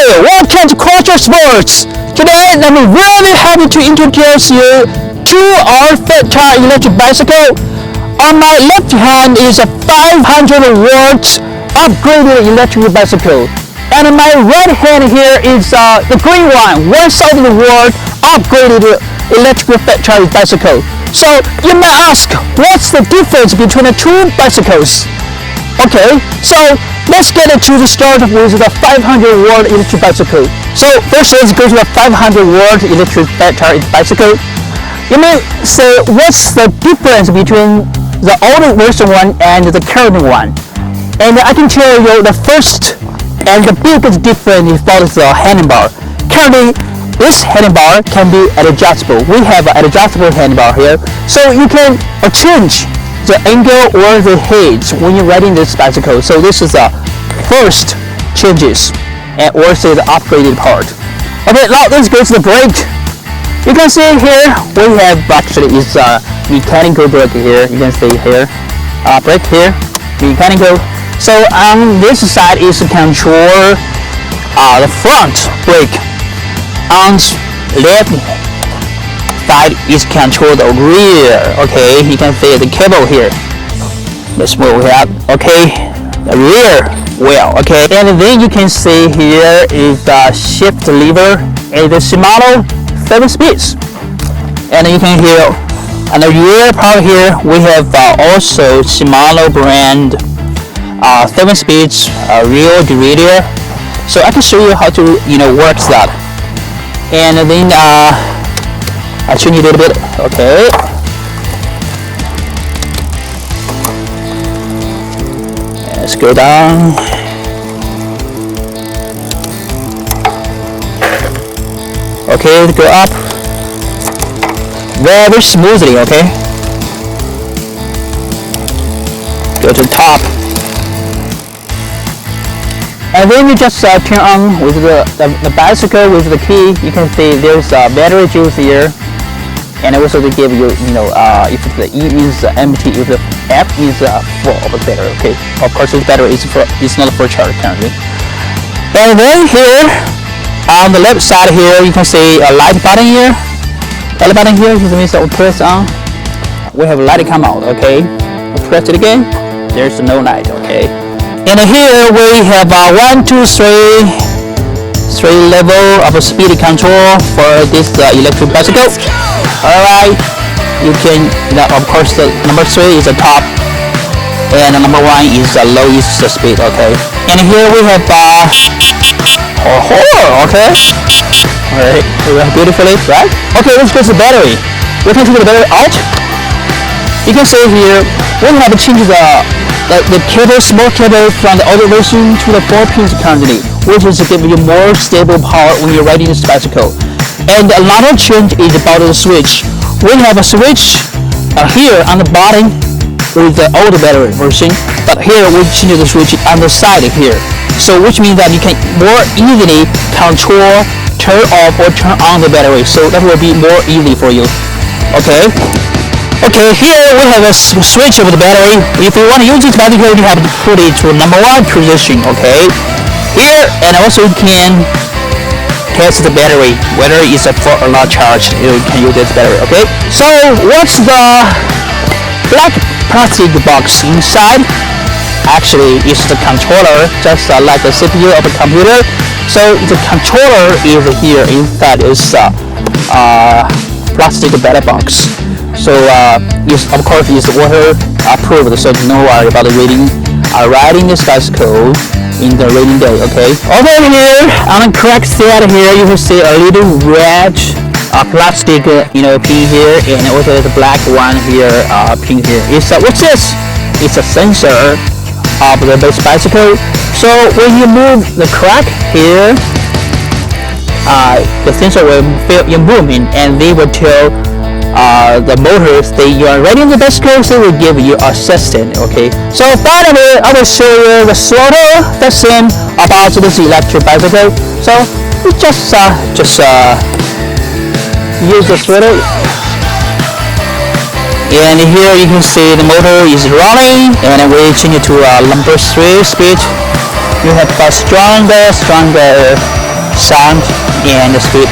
Hey, welcome to Culture Sports. Today, I'm really happy to introduce you to our fetcher electric bicycle. On my left hand is a 500-watt upgraded electric bicycle. And on my right hand here is the green one, 1000-watt upgraded electric fetcher bicycle. So you may ask, what's the difference between the two bicycles? Okay, so let's get to the start with the 500-watt electric bicycle. So first let's go to the 500-watt electric fetcher bicycle. You may say, what's the difference between the older version one and the current one? And I can tell you the first and the biggest difference is about the handlebar. Currently, this handlebar can be adjustable. We have an adjustable handlebar here, so you can change the angle or the height when you're riding this bicycle. So this is the first changes and also the upgraded part. Okay, now let's go to the brake. You can see here we have actually is a mechanical brake here. You can see here, brake here, mechanical. So on this side is to control the front brake. On left side is control the rear. Okay, you can see the cable here. Let's move it up. Okay, the rear wheel. Okay, and then you can see here is the shift lever and the Shimano 7 speeds. And you can hear on the rear part here we have also Shimano brand 7 speeds rear derailleur. So I can show you how to work that. And then I'll change it a little bit. Okay. Let's go down. Okay, go up. Very smoothly, okay? Go to the top. And then you just turn on with the bicycle with the key. You can see there's a battery juice here. And also they give you, if the E is empty, if the F is full of the battery. Okay, of course this battery is not for charge currently. And then here, on the left side here, you can see a light button here. Light button here, this means that we press on, we have light come out. Okay, we press it again, there's no light. Okay, and here we have 1, 2, 3 level of speed control for this electric bicycle. Alright, you can, of course the number 3 is the top and the number 1 is the lowest speed. Okay, and here we have okay, alright, beautifully, right? Okay, let's go to the battery. We can take the battery out. You can see here we have to change the cable, small cable from the older version to the 4 pins currently, which is to give you more stable power when you're riding this bicycle. And another change is about the switch. We have a switch here on the bottom with the older battery version, but here we change the switch on the side here. So which means that you can more easily control, turn off or turn on the battery. So that will be more easy for you. Okay. Okay, here we have a switch of the battery. If you want to use this battery, you have to put it to number 1 position. Okay. Here, and also you can test the battery whether it's full or not charged. You can use this battery. Okay, so what's the black plastic box inside? Actually it's the controller, just like the CPU of a computer. So the controller is here inside is plastic battery box. So of course it's water approved, so no worry about riding this bicycle in the rainy day. Okay, over here on the correct side here you will see a little red plastic pin here, and also the black one here pin here. It's what's this? It's a sensor of the base bicycle. So when you move the crack here, the sensor will feel your movement, and they will tell the motors that you are riding the bicycle, so they will give you assistance. Okay, so finally I will show you the throttle. The same about this electric bicycle. So we just use the throttle, and here you can see the motor is running, and we change it to number 3 speed. You have a stronger sound and the speed.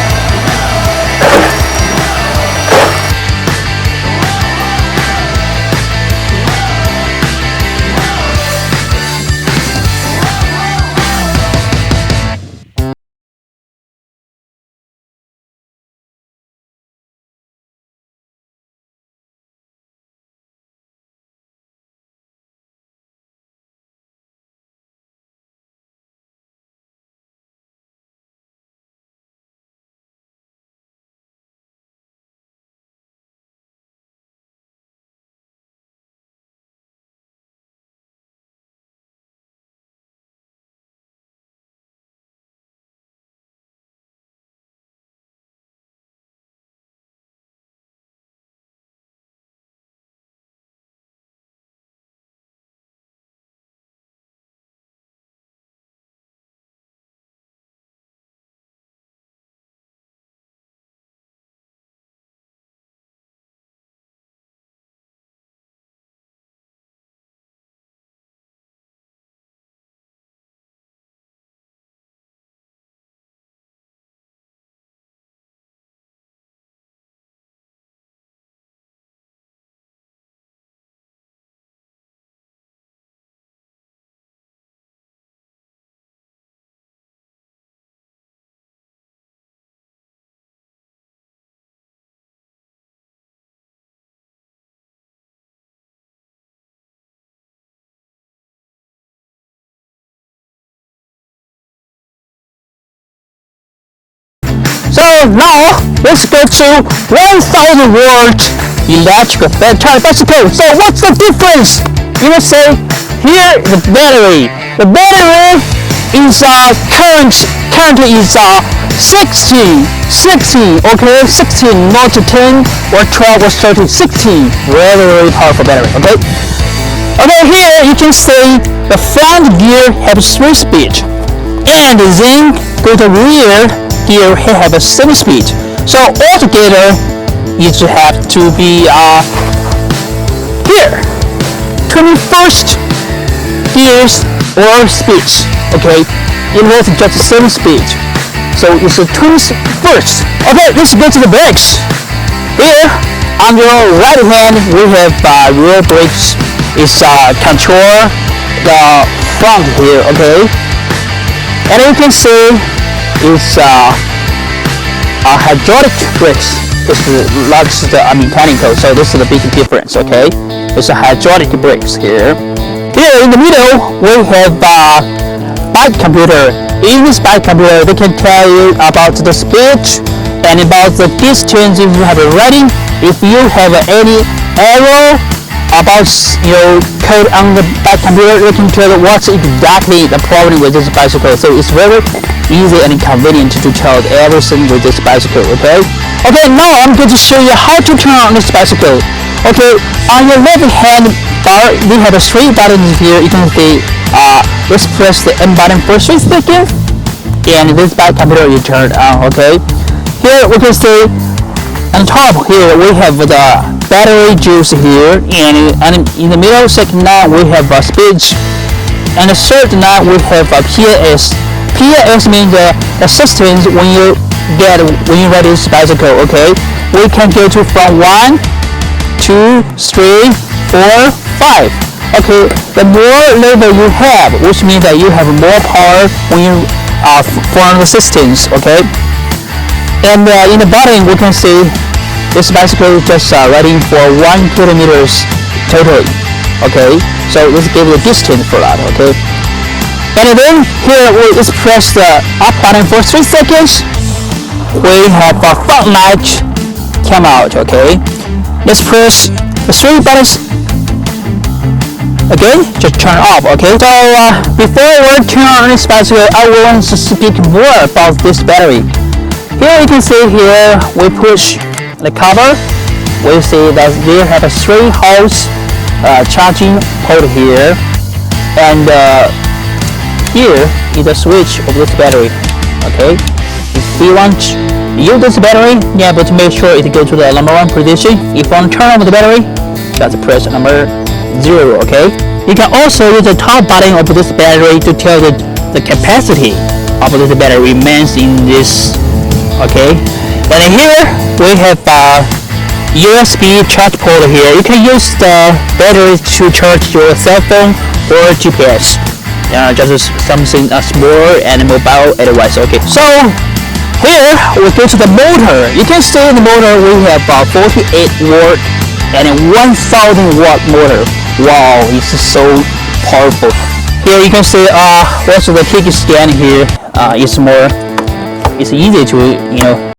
So now let's go to 1000-watt electric battery bicycle. So what's the difference? You will say here the battery. The battery is currently is 60, okay, 16, not 10 or 12 or 13, 16. Very powerful battery, okay. Okay, here you can see the front gear has 3 speed, and then go to rear gear have a 7 speed. So altogether, you should have to be here 21st gears or speeds. Okay, it was just 7 speed. So it's a 21st. Okay, let's go to the brakes. Here on your right hand we have rear brakes. It's control the front here. Okay, and you can see it's hydraulic brakes. This is mechanical, so this is the big difference. Okay, it's a hydraulic brakes here. Here in the middle we have bike computer. In this bike computer, they can tell you about the speed and about the distance if you have a reading. If you have any error about your code on the bike computer, you can tell what's exactly the problem with this bicycle. So it's very easy and convenient to tell everything with this bicycle. Okay, now I'm going to show you how to turn on this bicycle. Okay, on your left hand bar we have 3 buttons here. You can see let's press the M button for 3 seconds, and this bike computer you turn on. Okay, here we can see on top here we have the battery juice here, and in the middle second knob we have a speed, and the third knob we have a PAS. PAS means the assistance when you ride this bicycle. Okay, we can go to from 1, 2, 3, 4, 5. Okay, the more level you have, which means that you have more power when you from the systems. Okay, and in the bottom we can see this bicycle is just riding for 1 kilometers totally. Okay, so let's give the distance for that. Okay, and then here let's press the up button for 3 seconds. We have a front light come out. Okay, let's press the 3 buttons again, just turn off. Okay, so before we turn on this bicycle, I want to speak more about this battery. Here you can see here we push the cover. We see that they have a 3 holes charging port here, and here is the switch of this battery. Okay, if you want to use this battery, you have to make sure it goes to the number 1 position. If you want to turn on the battery, just press number 0. Okay, you can also use the top button of this battery to tell the capacity. Obviously the battery remains in this. Okay, and here we have USB charge port here. You can use the battery to charge your cell phone or GPS. Just something small and mobile otherwise. Okay, so here we go to the motor. You can see in the motor we have 48-watt and a 1000-watt motor. Wow, it's so powerful. Here you can see also the kickstand here is more. It's easy to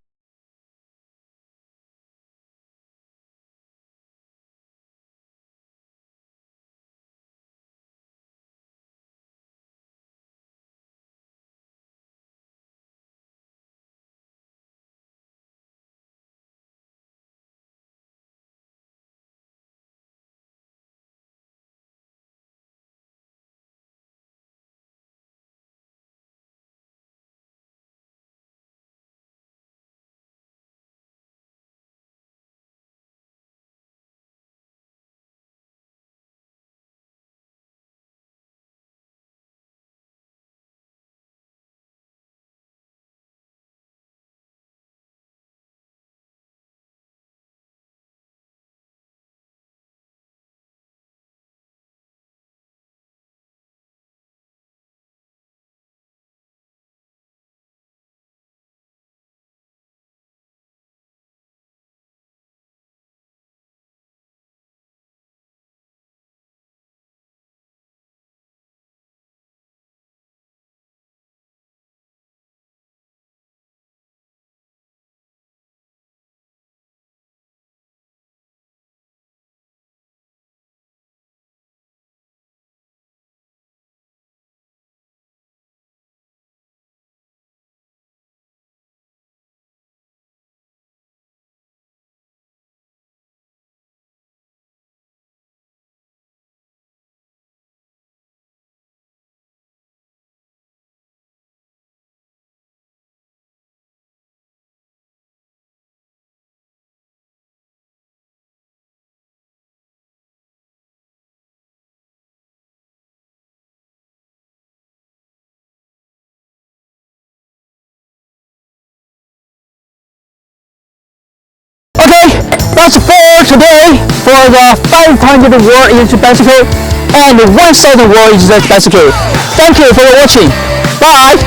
Okay, that's for today for the 500-watt electric bicycle and the 1000-watt electric bicycle. Thank you for watching. Bye.